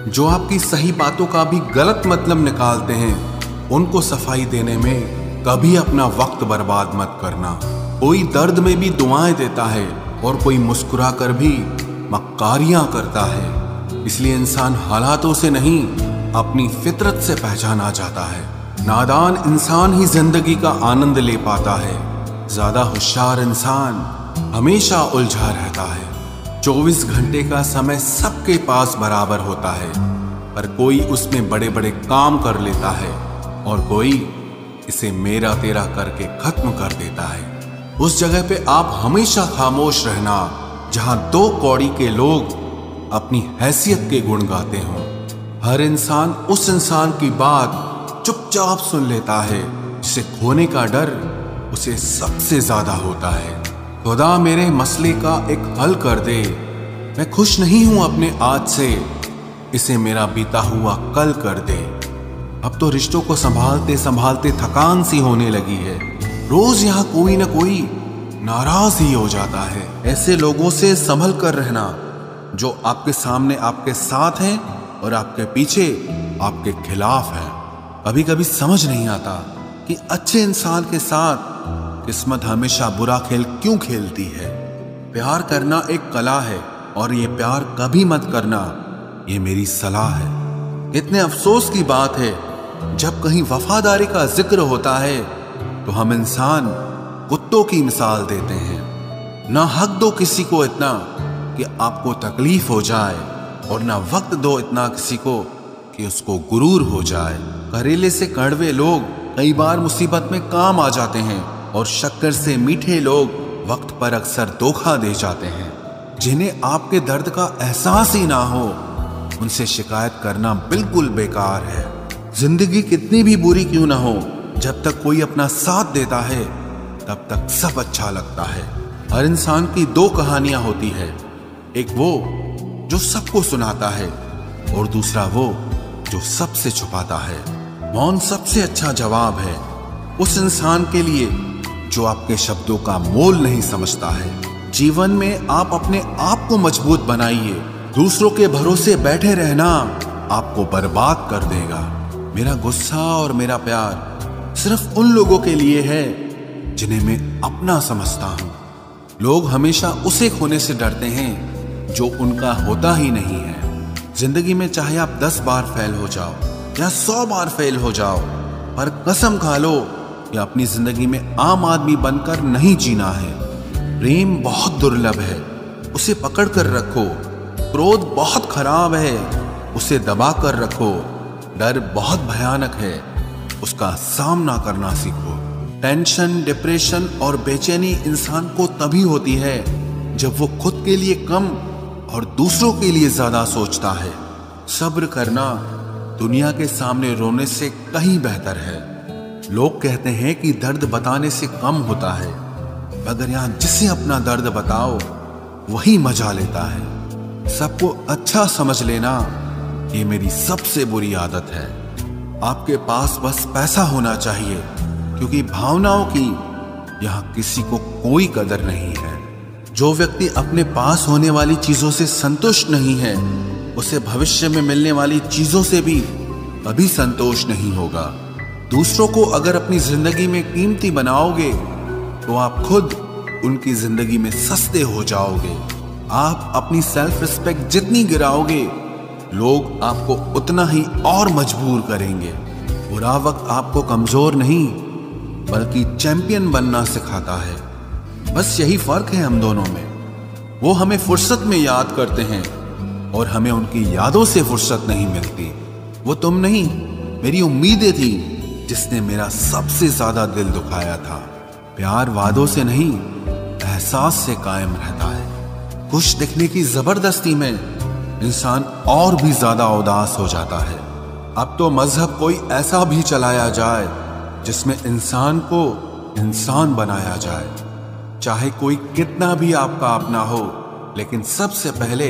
जो आपकी सही बातों का भी गलत मतलब निकालते हैं, उनको सफाई देने में कभी अपना वक्त बर्बाद मत करना। कोई दर्द में भी दुआएं देता है और कोई मुस्कुरा कर भी मक्कारियां करता है। इसलिए इंसान हालातों से नहीं, अपनी फितरत से पहचाना जाता है। नादान इंसान ही जिंदगी का आनंद ले पाता है। ज्यादा होशियार इंसान हमेशा उलझा रहता है। 24 घंटे का समय सबके पास बराबर होता है, पर कोई उसमें बड़े बड़े काम कर लेता है और कोई इसे मेरा तेरा करके खत्म कर देता है। उस जगह पे आप हमेशा खामोश रहना जहां 2 कौड़ी के लोग अपनी हैसियत के गुण गाते हों। हर इंसान उस इंसान की बात चुपचाप सुन लेता है जिसे खोने का डर उसे सबसे ज्यादा होता है। खुदा मेरे मसले का एक हल कर दे, मैं खुश नहीं हूं अपने आज से, इसे मेरा बीता हुआ कल कर दे। अब तो रिश्तों को संभालते संभालते थकान सी होने लगी है। रोज यहाँ कोई ना कोई नाराज ही हो जाता है। ऐसे लोगों से संभल कर रहना जो आपके सामने आपके साथ हैं और आपके पीछे आपके खिलाफ हैं। कभी कभी समझ नहीं आता कि अच्छे इंसान के साथ किस्मत हमेशा बुरा खेल क्यों खेलती है। प्यार करना एक कला है और ये प्यार कभी मत करना, ये मेरी सलाह है। इतने अफसोस की बात है, जब कहीं वफादारी का जिक्र होता है तो हम इंसान कुत्तों की मिसाल देते हैं। ना हक दो किसी को इतना कि आपको तकलीफ हो जाए, और ना वक्त दो इतना किसी को कि उसको गुरूर हो जाए। करेले से कड़वे लोग कई बार मुसीबत में काम आ जाते हैं और शक्कर से मीठे लोग वक्त पर अक्सर धोखा दे जाते हैं। जिन्हें आपके दर्द का एहसास ही ना हो, उनसे शिकायत करना बिल्कुल बेकार है। जिंदगी कितनी भी बुरी क्यों ना हो, जब तक कोई अपना साथ देता है तब तक सब अच्छा लगता है। हर इंसान की 2 कहानियां होती है, एक वो जो सबको सुनाता है और दूसरा वो जो सबसे छुपाता है। मौन सबसे अच्छा जवाब है उस इंसान के लिए जो आपके शब्दों का मोल नहीं समझता है। जीवन में आप अपने आप को मजबूत बनाइए। दूसरों के भरोसे बैठे रहना आपको बर्बाद कर देगा। मेरा गुस्सा और मेरा प्यार सिर्फ उन लोगों के लिए है जिन्हें मैं अपना समझता हूं। लोग हमेशा उसे खोने से डरते हैं जो उनका होता ही नहीं है। जिंदगी में चाहे आप 10 बार फेल हो जाओ या 100 बार फेल हो जाओ, पर कसम खा लो कि अपनी जिंदगी में आम आदमी बनकर नहीं जीना है। प्रेम बहुत दुर्लभ है, उसे पकड़ कर रखो। क्रोध बहुत खराब है, उसे दबा कर रखो। डर बहुत भयानक है, उसका सामना करना सीखो। टेंशन, डिप्रेशन और बेचैनी इंसान को तभी होती है जब वो खुद के लिए कम और दूसरों के लिए ज्यादा सोचता है। सब्र करना दुनिया के सामने रोने से कहीं बेहतर है। लोग कहते हैं कि दर्द बताने से कम होता है, मगर यहाँ जिसे अपना दर्द बताओ वही मजा लेता है। सबको अच्छा समझ लेना ये मेरी सबसे बुरी आदत है। आपके पास बस पैसा होना चाहिए, क्योंकि भावनाओं की यहाँ किसी को कोई कदर नहीं है। जो व्यक्ति अपने पास होने वाली चीजों से संतुष्ट नहीं है, उसे भविष्य में मिलने वाली चीजों से भी कभी संतोष नहीं होगा। दूसरों को अगर अपनी जिंदगी में कीमती बनाओगे तो आप खुद उनकी जिंदगी में सस्ते हो जाओगे। आप अपनी सेल्फ रिस्पेक्ट जितनी गिराओगे, लोग आपको उतना ही और मजबूर करेंगे। बुरा वक्त आपको कमजोर नहीं बल्कि चैंपियन बनना सिखाता है। बस यही फर्क है हम दोनों में। वो हमें फुर्सत में याद करते हैं और हमें उनकी यादों से फुर्सत नहीं मिलती। वो तुम नहीं, मेरी उम्मीदें थी जिसने मेरा सबसे ज्यादा दिल दुखाया था। प्यार वादों से नहीं, एहसास से कायम रहता है। खुश दिखने की जबरदस्ती में इंसान और भी ज्यादा उदास हो जाता है। अब तो मजहब कोई ऐसा भी चलाया जाए जिसमें इंसान को इंसान बनाया जाए। चाहे कोई कितना भी आपका अपना हो, लेकिन सबसे पहले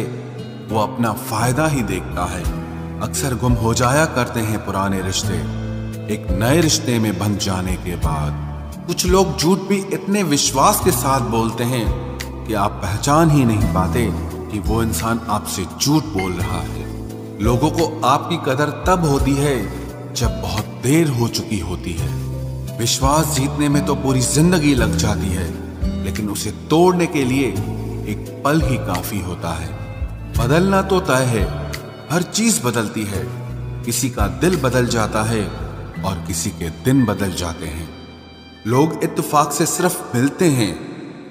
वो अपना फायदा ही देखता है। अक्सर गुम हो जाया करते हैं पुराने रिश्ते एक नए रिश्ते में बंध जाने के बाद। कुछ लोग झूठ भी इतने विश्वास के साथ बोलते हैं कि आप पहचान ही नहीं पाते कि वो इंसान आपसे झूठ बोल रहा है। लोगों को आपकी कदर तब होती है जब बहुत देर हो चुकी होती है। विश्वास जीतने में तो पूरी जिंदगी लग जाती है, लेकिन उसे तोड़ने के लिए एक पल ही काफी होता है। बदलना तो तय है, हर चीज बदलती है। किसी का दिल बदल जाता है और किसी के दिन बदल जाते हैं। लोग इत्तेफाक से सिर्फ मिलते हैं,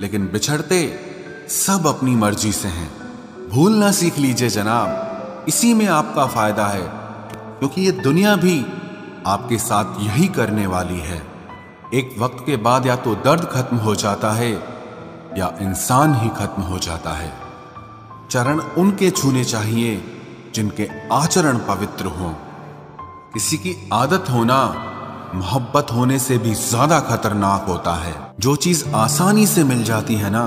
लेकिन बिछड़ते सब अपनी मर्जी से हैं। भूलना सीख लीजिए जनाब, इसी में आपका फायदा है, क्योंकि ये दुनिया भी आपके साथ यही करने वाली है। एक वक्त के बाद या तो दर्द खत्म हो जाता है या इंसान ही खत्म हो जाता है। चरण उनके छूने चाहिए जिनके आचरण पवित्र हों। किसी की आदत होना मोहब्बत होने से भी ज्यादा खतरनाक होता है। जो चीज आसानी से मिल जाती है ना,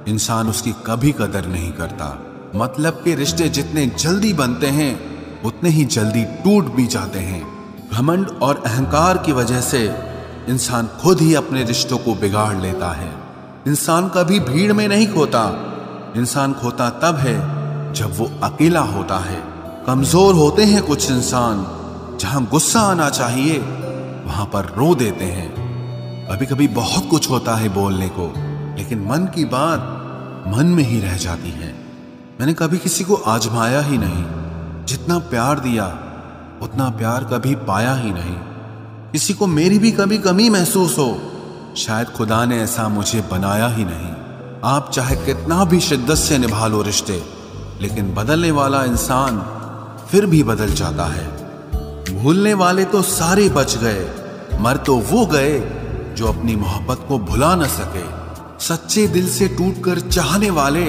इंसान उसकी कभी कदर नहीं करता। मतलब के रिश्ते जितने जल्दी बनते हैं उतने ही जल्दी टूट भी जाते हैं। घमंड और अहंकार की वजह से इंसान खुद ही अपने रिश्तों को बिगाड़ लेता है। इंसान कभी भीड़ में नहीं खोता, इंसान खोता तब है जब वो अकेला होता है। कमजोर होते हैं कुछ इंसान, जहां गुस्सा आना चाहिए वहां पर रो देते हैं। कभी कभी बहुत कुछ होता है बोलने को, लेकिन मन की बात मन में ही रह जाती है। मैंने कभी किसी को आजमाया ही नहीं, जितना प्यार दिया उतना प्यार कभी पाया ही नहीं। किसी को मेरी भी कभी कमी महसूस हो, शायद खुदा ने ऐसा मुझे बनाया ही नहीं। आप चाहे कितना भी शिद्दत से निभा लो रिश्ते, लेकिन बदलने वाला इंसान फिर भी बदल जाता है। भूलने वाले तो सारे बच गए, मर तो वो गए जो अपनी मोहब्बत को भुला न सके। सच्चे दिल से टूटकर चाहने वाले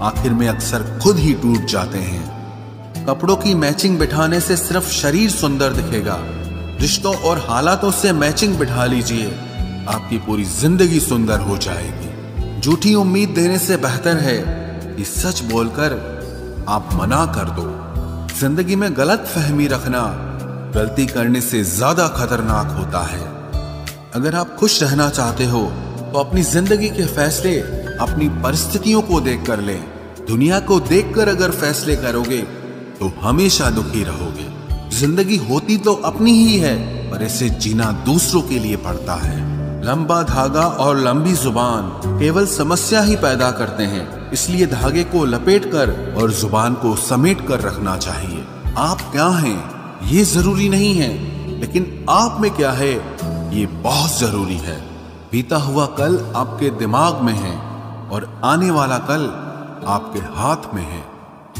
आखिर में अक्सर खुद ही टूट जाते हैं। कपड़ों की मैचिंग बिठाने से सिर्फ शरीर सुंदर दिखेगा, रिश्तों और हालातों से मैचिंग बिठा लीजिए, आपकी पूरी जिंदगी सुंदर हो जाएगी। झूठी उम्मीद देने से बेहतर है कि सच बोलकर आप मना कर दो। जिंदगी में गलत फहमी रखना गलती करने से ज्यादा खतरनाक होता है। अगर आप खुश रहना चाहते हो तो अपनी जिंदगी के फैसले अपनी परिस्थितियों को देखकर लें। दुनिया को देखकर अगर फैसले करोगे तो हमेशा दुखी रहोगे। जिंदगी होती तो अपनी ही है, पर इसे जीना दूसरों के लिए पड़ता है। लंबा धागा और लंबी जुबान केवल समस्या ही पैदा करते हैं, इसलिए धागे को लपेटकर और जुबान को समेट कर रखना चाहिए। आप क्या हैं ये जरूरी नहीं है, लेकिन आप में क्या है ये बहुत जरूरी है। बीता हुआ कल आपके दिमाग में है और आने वाला कल आपके हाथ में है।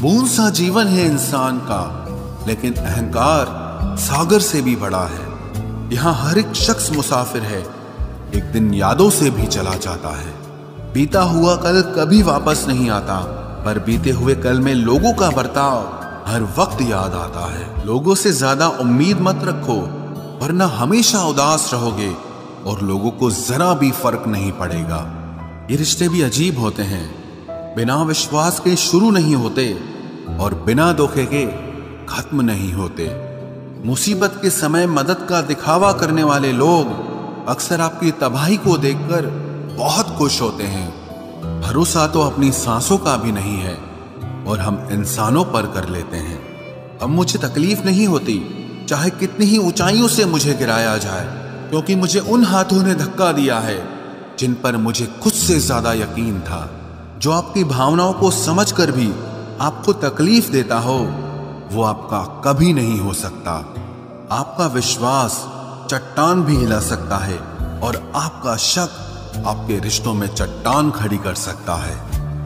बूंद सा जीवन है इंसान का, लेकिन अहंकार सागर से भी बड़ा है। यहाँ हर एक शख्स मुसाफिर है, एक दिन यादों से भी चला जाता है। बीता हुआ कल कभी वापस नहीं आता, पर बीते हुए कल में लोगों का बर्ताव हर वक्त याद आता है। लोगों से ज्यादा उम्मीद मत रखो, वरना हमेशा उदास रहोगे और लोगों को जरा भी फर्क नहीं पड़ेगा। ये रिश्ते भी अजीब होते हैं, बिना विश्वास के शुरू नहीं होते और बिना धोखे के खत्म नहीं होते। मुसीबत के समय मदद का दिखावा करने वाले लोग अक्सर आपकी तबाही को देखकर बहुत खुश होते हैं। भरोसा तो अपनी सांसों का भी नहीं है और हम इंसानों पर कर लेते हैं। अब मुझे तकलीफ नहीं होती चाहे कितनी ही ऊंचाइयों से मुझे गिराया जाए, क्योंकि मुझे उन हाथों ने धक्का दिया है जिन पर मुझे खुद से ज्यादा यकीन था। जो आपकी भावनाओं को समझकर भी आपको तकलीफ देता हो, वो आपका कभी नहीं हो सकता। आपका विश्वास चट्टान भी हिला सकता है और आपका शक आपके रिश्तों में चट्टान खड़ी कर सकता है।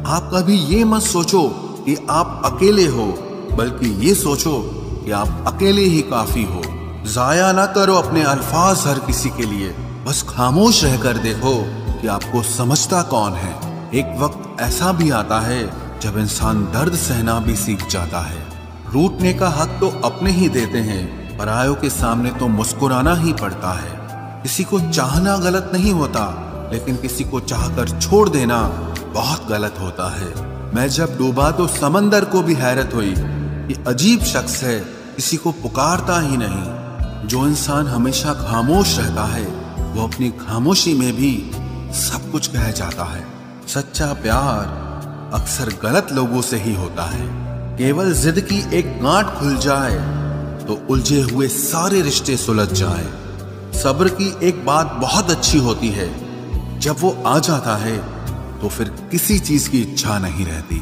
आप कभी ये मत सोचो कि आप अकेले हो, बल्कि ये सोचो कि आप अकेले ही काफी हो। जाया ना करो अपने अल्फाज हर किसी के लिए, बस खामोश रहकर देखो कि आपको समझता कौन है। एक वक्त ऐसा भी आता है जब इंसान दर्द सहना भी सीख जाता है। रूठने का हक तो अपने ही देते हैं, परायों के सामने तो मुस्कुराना ही पड़ता है। किसी को चाहना गलत नहीं होता, लेकिन किसी को चाहकर छोड़ देना बहुत गलत होता है। मैं जब डूबा तो समंदर को भी हैरत हुई, ये अजीब शख्स है, किसी को पुकारता ही नहीं। जो इंसान हमेशा खामोश रहता है वो अपनी खामोशी में भी सब कुछ कह जाता है। सच्चा प्यार अक्सर गलत लोगों से ही होता है। केवल जिद की एक गांठ खुल जाए तो उलझे हुए सारे रिश्ते सुलझ जाएं। सब्र की एक बात बहुत अच्छी होती है, जब वो आ जाता है तो फिर किसी चीज की इच्छा नहीं रहती।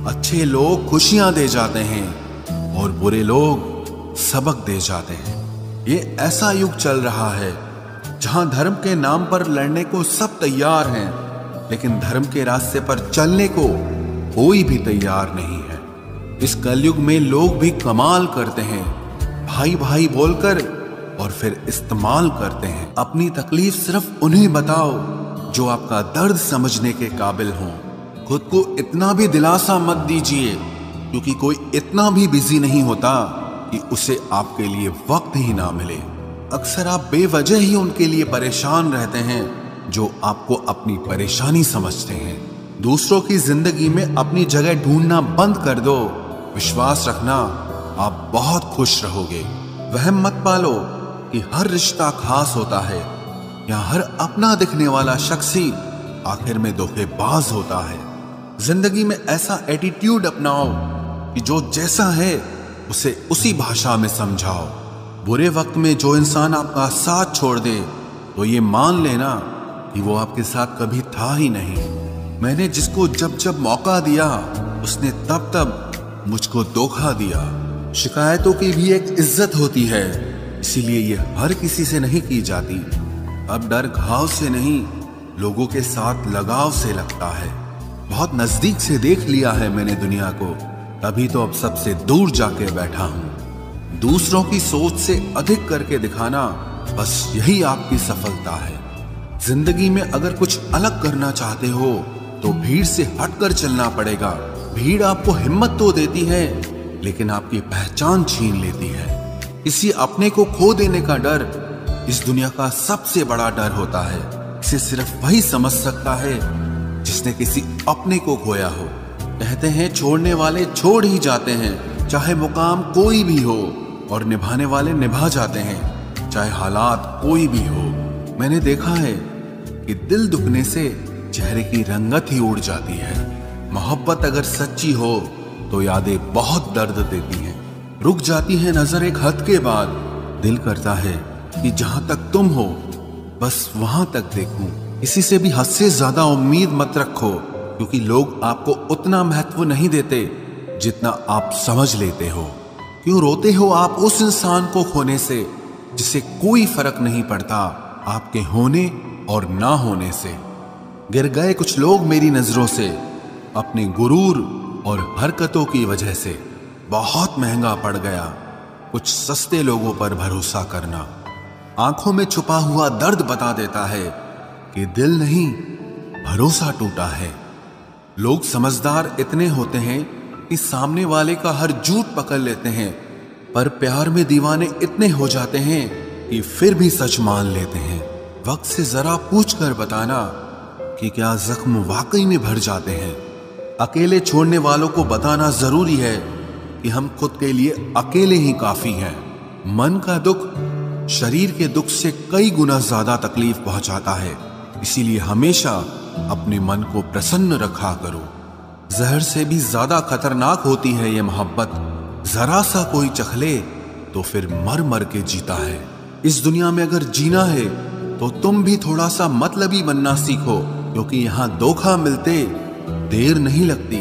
अच्छे लोग खुशियां दे जाते हैं और बुरे लोग सबक दे जाते हैं। ये ऐसा युग चल रहा है जहां धर्म के नाम पर लड़ने को सब तैयार हैं, लेकिन धर्म के रास्ते पर चलने को कोई भी तैयार नहीं है। इस कलयुग में लोग भी कमाल करते हैं, भाई भाई बोलकर और फिर इस्तेमाल करते हैं। अपनी तकलीफ सिर्फ उन्हें बताओ जो आपका दर्द समझने के काबिल हों। खुद को इतना भी दिलासा मत दीजिए, क्योंकि कोई इतना भी बिजी नहीं होता कि उसे आपके लिए वक्त ही ना मिले। अक्सर आप बेवजह ही उनके लिए परेशान रहते हैं जो आपको अपनी परेशानी समझते हैं। दूसरों की जिंदगी में अपनी जगह ढूंढना बंद कर दो। विश्वास रखना, आप बहुत खुश रहोगे। वहम मत पालो कि हर रिश्ता खास होता है या हर अपना दिखने वाला शख्स ही आखिर में धोखेबाज होता है। जिंदगी में ऐसा एटीट्यूड अपनाओ कि जो जैसा है उसे उसी भाषा में समझाओ। बुरे वक्त में जो इंसान आपका साथ छोड़ दे तो ये मान लेना कि वो आपके साथ कभी था ही नहीं। मैंने जिसको जब जब मौका दिया उसने तब तब मुझको धोखा दिया। शिकायतों की भी एक इज्जत होती है, इसीलिए ये हर किसी से नहीं की जाती। अब डर घाव से नहीं, लोगों के साथ लगाव से लगता है। बहुत नजदीक से देख लिया है मैंने दुनिया को, तभी तो अब सबसे दूर जाके बैठा हूं। दूसरों की सोच से अधिक करके दिखाना, बस यही आपकी सफलता है। जिंदगी में अगर कुछ अलग करना चाहते हो तो भीड़ से हटकर चलना पड़ेगा। भीड़ आपको हिम्मत तो देती है, लेकिन आपकी पहचान छीन लेती है। किसी अपने को खो देने का डर इस दुनिया का सबसे बड़ा डर होता है। इसे सिर्फ वही समझ सकता है जिसने किसी अपने को खोया हो। कहते हैं छोड़ने वाले छोड़ ही जाते हैं, चाहे मुकाम कोई भी हो, और निभाने वाले निभा जाते हैं, चाहे हालात कोई भी हो। मैंने देखा है कि दिल दुखने से चेहरे की रंगत ही उड़ जाती है। मोहब्बत अगर सच्ची हो तो यादें बहुत दर्द देती हैं। रुक जाती है नजर एक हद के बाद। दिल करता है कि जहां तक तुम हो बस वहां तक देखूं। किसी से भी हद से ज्यादा उम्मीद मत रखो, क्योंकि लोग आपको उतना महत्व नहीं देते जितना आप समझ लेते हो। क्यों रोते हो आप उस इंसान को खोने से जिसे कोई फर्क नहीं पड़ता आपके होने और ना होने से। गिर गए कुछ लोग मेरी नजरों से अपने गुरूर और हरकतों की वजह से। बहुत महंगा पड़ गया कुछ सस्ते लोगों पर भरोसा करना। आंखों में छुपा हुआ दर्द बता देता है कि दिल नहीं, भरोसा टूटा है। लोग समझदार इतने होते हैं कि सामने वाले का हर झूठ पकड़ लेते हैं, पर प्यार में दीवाने इतने हो जाते हैं कि फिर भी सच मान लेते हैं। वक्त से जरा पूछ कर बताना कि क्या जख्म वाकई में भर जाते हैं। अकेले छोड़ने वालों को बताना जरूरी है कि हम खुद के लिए अकेले ही काफी हैं। मन का दुख शरीर के दुख से कई गुना ज्यादा तकलीफ पहुंचाता है, इसीलिए हमेशा अपने मन को प्रसन्न रखा करो। जहर से भी ज्यादा खतरनाक होती है ये मोहब्बत। जरा सा कोई चखले तो फिर मर मर के जीता है। इस दुनिया में अगर जीना है तो तुम भी थोड़ा सा मतलबी बनना सीखो, क्योंकि यहाँ धोखा मिलते देर नहीं लगती।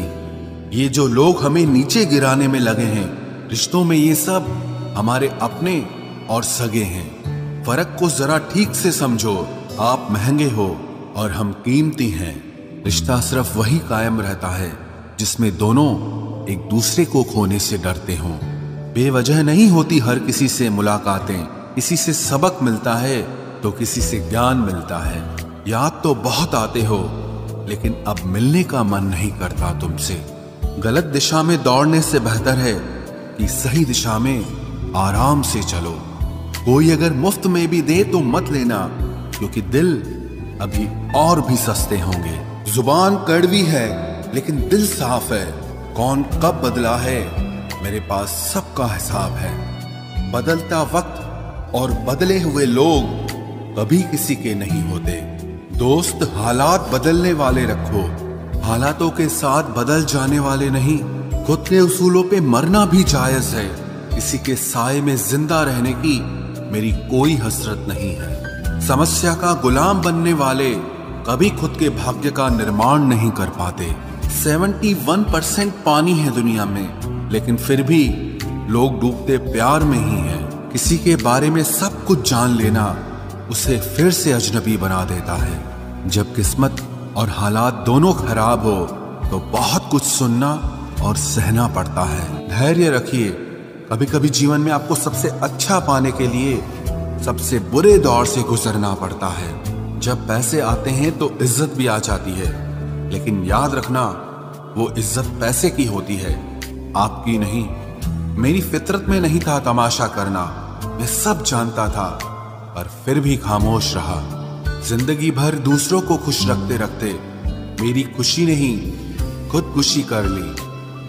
ये जो लोग हमें नीचे गिराने में लगे हैं, रिश्तों में ये सब हमारे अपने और सगे हैं। फर्क को जरा ठीक से समझो। आप महंगे हो और हम कीमती हैं। रिश्ता सिर्फ वही कायम रहता है जिसमें दोनों एक दूसरे को खोने से डरते हों। बेवजह नहीं होती हर किसी से मुलाकातें। किसी से सबक मिलता है तो किसी से ज्ञान मिलता है। याद तो बहुत आते हो, लेकिन अब मिलने का मन नहीं करता तुमसे। गलत दिशा में दौड़ने से बेहतर है कि सही दिशा में आराम से चलो। कोई अगर मुफ्त में भी दे तो मत लेना, क्योंकि दिल अभी और भी सस्ते होंगे। जुबान कड़वी है लेकिन दिल साफ है। कौन कब बदला है मेरे पास सबका हिसाब है। बदलता वक्त और बदले हुए लोग कभी किसी के नहीं होते। दोस्त हालात बदलने वाले रखो, हालातों के साथ बदल जाने वाले नहीं। खुद के उसूलों पे मरना भी जायज है। किसी के साए में जिंदा रहने की मेरी कोई हसरत नहीं है। समस्या का गुलाम बनने वाले कभी खुद के भाग्य का निर्माण नहीं कर पाते। 71% पानी है दुनिया में, लेकिन फिर भी लोग डूबते प्यार में ही हैं। किसी के बारे में सब कुछ जान लेना उसे फिर से अजनबी बना देता है। जब किस्मत और हालात दोनों खराब हो तो बहुत कुछ सुनना और सहना पड़ता है। धैर्य रखिए, कभी कभी जीवन में आपको सबसे अच्छा पाने के लिए सबसे बुरे दौर से गुजरना पड़ता है। जब पैसे आते हैं तो इज्जत भी आ जाती है, लेकिन याद रखना वो इज्जत पैसे की होती है, आपकी नहीं। मेरी फितरत में नहीं था तमाशा करना, मैं सब जानता था, पर फिर भी खामोश रहा। जिंदगी भर दूसरों को खुश रखते रखते मेरी खुशी नहीं खुदकुशी कर ली।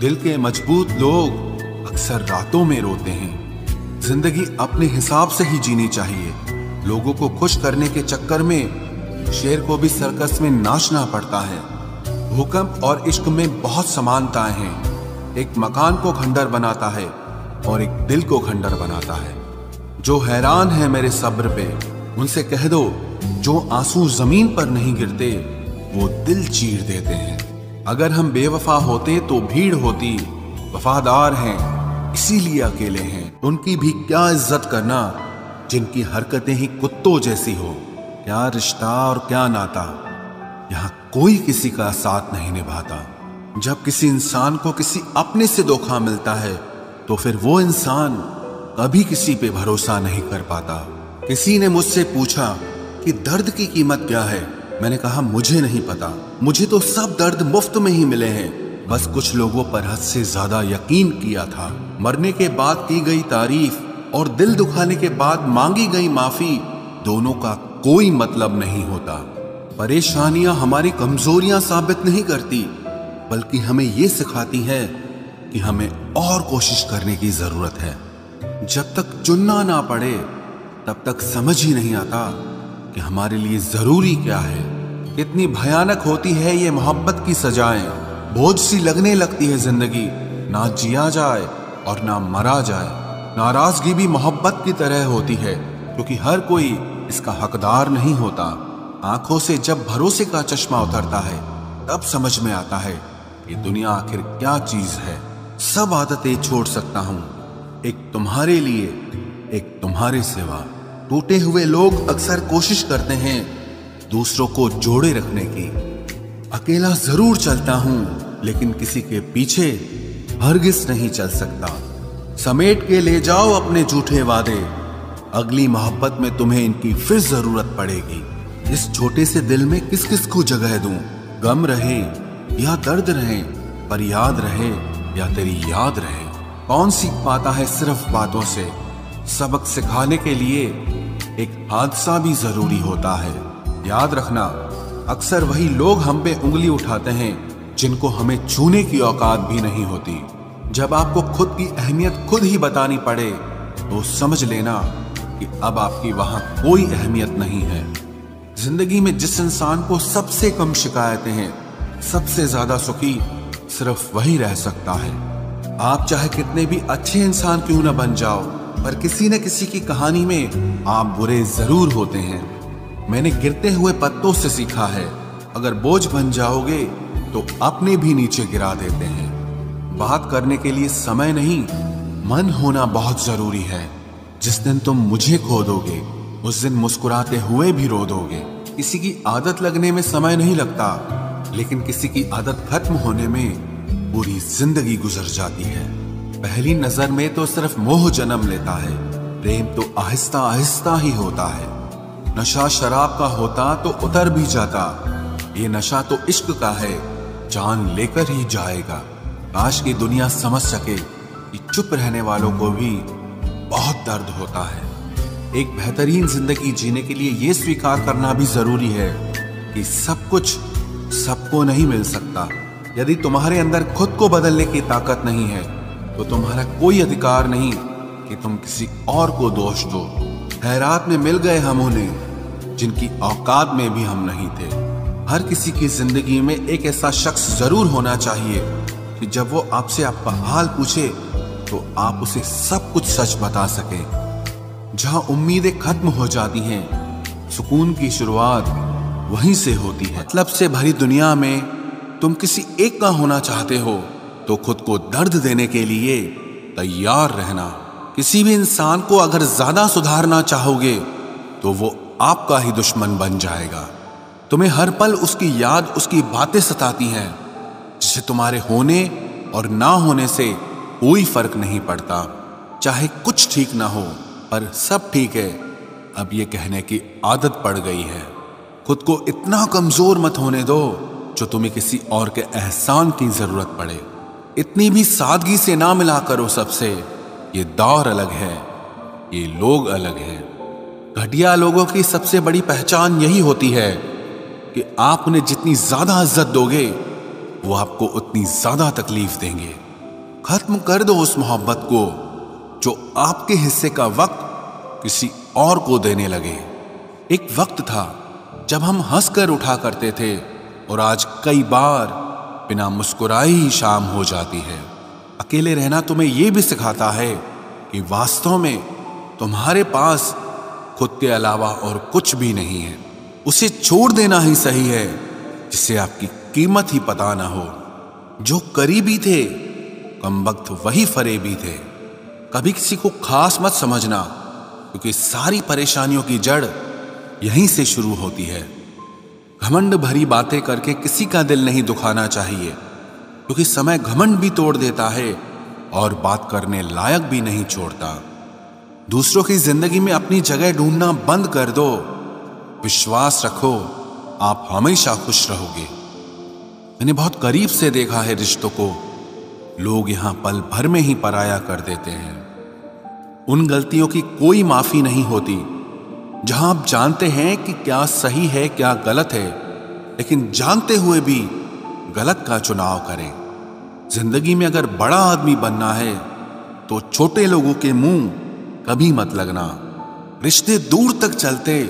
दिल के मजबूत लोग अक्सर रातों में रोते हैं। जिंदगी अपने हिसाब से ही जीनी चाहिए। लोगों को खुश करने के चक्कर में शेर को भी सर्कस में नाचना पड़ता है। भूकंप और इश्क में बहुत समानताएं हैं। एक मकान को खंडर बनाता है और एक दिल को खंडर बनाता है। जो हैरान है मेरे सब्र पे, उनसे कह दो जो आंसू जमीन पर नहीं गिरते वो दिल चीर देते हैं। अगर हम बेवफा होते तो भीड़ होती, वफादार हैं इसीलिए अकेले हैं। उनकी भी क्या इज्जत करना जिनकी हरकतें ही कुत्तों जैसी हो। क्या रिश्ता और क्या नाता, यहाँ कोई किसी का साथ नहीं निभाता। जब किसी इंसान को किसी अपने से धोखा मिलता है तो फिर वो इंसान कभी किसी पे भरोसा नहीं कर पाता। किसी ने मुझसे पूछा कि दर्द की कीमत क्या है। मैंने कहा मुझे नहीं पता, मुझे तो सब दर्द मुफ्त में ही मिले हैं। बस कुछ लोगों पर हद से ज्यादा यकीन किया था। मरने के बाद की गई तारीफ और दिल दुखाने के बाद मांगी गई माफी, दोनों का कोई मतलब नहीं होता। परेशानियां हमारी कमजोरियां साबित नहीं करती, बल्कि हमें ये सिखाती है कि हमें और कोशिश करने की जरूरत है। जब तक चुनना ना पड़े तब तक समझ ही नहीं आता कि हमारे लिए जरूरी क्या है। कितनी भयानक होती है ये मोहब्बत की सजाएं। बोझ सी लगने लगती है जिंदगी, ना जिया जाए और ना मरा जाए। नाराजगी भी मोहब्बत की तरह होती है, क्योंकि हर कोई इसका हकदार नहीं होता। आंखों से जब भरोसे का चश्मा उतरता है तब समझ में आता है कि दुनिया आखिर क्या चीज है। सब आदतें छोड़ सकता हूँ, एक तुम्हारे लिए, एक तुम्हारे सिवा। टूटे हुए लोग अक्सर कोशिश करते हैं दूसरों को जोड़े रखने की। अकेला जरूर चलता हूं, लेकिन किसी के पीछे हरगिज नहीं चल सकता। समेट के ले जाओ अपने झूठे वादे, अगली मोहब्बत में तुम्हें इनकी फिर जरूरत पड़ेगी। इस छोटे से दिल में किस किस को जगह दूं? गम रहे या दर्द रहे, पर याद रहे या तेरी याद रहे। कौन सीख पाता है सिर्फ बातों से? सबक सिखाने के लिए एक हादसा भी जरूरी होता है। याद रखना, अक्सर वही लोग हम पे उंगली उठाते हैं जिनको हमें छूने की औकात भी नहीं होती। जब आपको खुद की अहमियत खुद ही बतानी पड़े तो समझ लेना कि अब आपकी वहां कोई अहमियत नहीं है। जिंदगी में जिस इंसान को सबसे कम शिकायतें हैं, सबसे ज्यादा सुखी सिर्फ वही रह सकता है। आप चाहे कितने भी अच्छे इंसान क्यों न बन जाओ, पर किसी न किसी की कहानी में आप बुरे जरूर होते हैं। मैंने गिरते हुए पत्तों से सीखा है, अगर बोझ बन जाओगे तो अपने भी नीचे गिरा देते हैं। बात करने के लिए समय नहीं, मन होना बहुत जरूरी है। जिस दिन तुम मुझे खो दोगे उस दिन मुस्कुराते हुए भी रो दोगे। किसी की आदत लगने में समय नहीं लगता, लेकिन किसी की आदत खत्म होने में पूरी जिंदगी गुजर जाती है। पहली नजर में तो सिर्फ मोह जन्म लेता है, प्रेम तो आहिस्ता आहिस्ता ही होता है। नशा शराब का होता तो उतर भी जाता, ये नशा तो इश्क का है, जान लेकर ही जाएगा। काश की दुनिया समझ सके कि चुप रहने वालों को भी बहुत दर्द होता है। एक बेहतरीन जिंदगी जीने के लिए ये स्वीकार करना भी जरूरी है कि सब कुछ सबको नहीं मिल सकता। यदि तुम्हारे अंदर खुद को बदलने की ताकत नहीं है तो तुम्हारा कोई अधिकार नहीं कि तुम किसी और को दोष दो। खैरात में मिल गए हम उन्हें जिनकी औकात में भी हम नहीं थे। हर किसी की जिंदगी में एक ऐसा शख्स जरूर होना चाहिए कि जब वो आपसे आपका हाल पूछे तो आप उसे सब कुछ सच बता सके। जहां उम्मीदें खत्म हो जाती हैं, सुकून की शुरुआत वहीं से होती है। मतलब से भरी दुनिया में तुम किसी एक का होना चाहते हो तो खुद को दर्द देने के लिए तैयार रहना। किसी भी इंसान को अगर ज्यादा सुधारना चाहोगे तो वो आपका ही दुश्मन बन जाएगा। तुम्हें हर पल उसकी याद, उसकी बातें सताती हैं, जिसे तुम्हारे होने और ना होने से कोई फर्क नहीं पड़ता। चाहे कुछ ठीक ना हो पर सब ठीक है, अब ये कहने की आदत पड़ गई है। खुद को इतना कमजोर मत होने दो जो तुम्हें किसी और के एहसान की जरूरत पड़े। इतनी भी सादगी से ना मिला करो सबसे। ये दौर अलग है, ये लोग अलग हैं। घटिया लोगों की सबसे बड़ी पहचान यही होती है कि आप उन्हें जितनी ज्यादा इज्जत दोगे वो आपको उतनी ज्यादा तकलीफ देंगे। खत्म कर दो उस मोहब्बत को जो आपके हिस्से का वक्त किसी और को देने लगे। एक वक्त था जब हम हंसकर उठा करते थे और आज कई बार बिना मुस्कुराए ही शाम हो जाती है। अकेले रहना तुम्हें यह भी सिखाता है कि वास्तव में तुम्हारे पास खुद के अलावा और कुछ भी नहीं है। उसे छोड़ देना ही सही है जिसे आपकी कीमत ही पता ना हो। जो करीबी थे कमबख्त वही फरेबी थे। कभी किसी को खास मत समझना, क्योंकि सारी परेशानियों की जड़ यहीं से शुरू होती है। घमंड भरी बातें करके किसी का दिल नहीं दुखाना चाहिए, क्योंकि समय घमंड भी तोड़ देता है और बात करने लायक भी नहीं छोड़ता। दूसरों की जिंदगी में अपनी जगह ढूंढना बंद कर दो। विश्वास रखो, आप हमेशा खुश रहोगे। मैंने बहुत करीब से देखा है रिश्तों को, लोग यहां पल भर में ही पराया कर देते हैं। उन गलतियों की कोई माफी नहीं होती जहां आप जानते हैं कि क्या सही है क्या गलत है, लेकिन जानते हुए भी गलत का चुनाव करें। जिंदगी में अगर बड़ा आदमी बनना है तो छोटे लोगों के मुंह कभी मत लगना। रिश्ते दूर तक चलते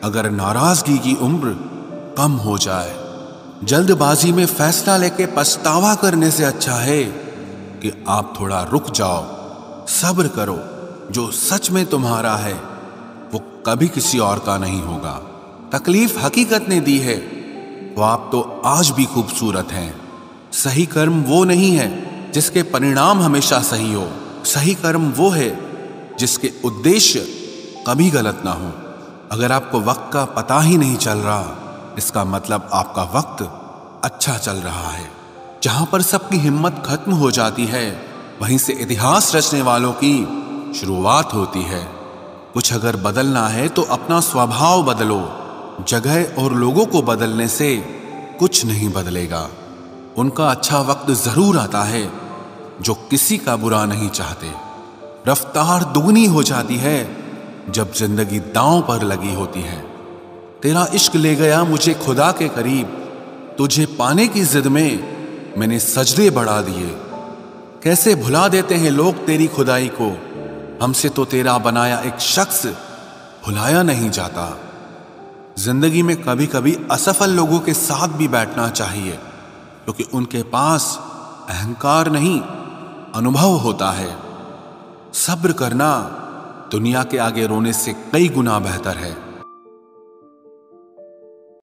अगर नाराजगी की उम्र कम हो जाए। जल्दबाजी में फैसला लेके पछतावा करने से अच्छा है कि आप थोड़ा रुक जाओ, सब्र करो। जो सच में तुम्हारा है वो कभी किसी और का नहीं होगा। तकलीफ हकीकत ने दी है तो आप तो आज भी खूबसूरत हैं। सही कर्म वो नहीं है जिसके परिणाम हमेशा सही हो। सही कर्म वो है जिसके उद्देश्य कभी गलत ना हो। अगर आपको वक्त का पता ही नहीं चल रहा, इसका मतलब आपका वक्त अच्छा चल रहा है। जहां पर सबकी हिम्मत खत्म हो जाती है, वहीं से इतिहास रचने वालों की शुरुआत होती है। कुछ अगर बदलना है तो अपना स्वभाव बदलो। जगह और लोगों को बदलने से कुछ नहीं बदलेगा। उनका अच्छा वक्त जरूर आता है जो किसी का बुरा नहीं चाहते। रफ्तार दुगनी हो जाती है जब जिंदगी दांव पर लगी होती है। तेरा इश्क ले गया मुझे खुदा के करीब, तुझे पाने की जिद में मैंने सजदे बढ़ा दिए। कैसे भुला देते हैं लोग तेरी खुदाई को, हमसे तो तेरा बनाया एक शख्स भुलाया नहीं जाता। जिंदगी में कभी कभी असफल लोगों के साथ भी बैठना चाहिए, क्योंकि उनके पास अहंकार नहीं अनुभव होता है। सब्र करना दुनिया के आगे रोने से कई गुना बेहतर है।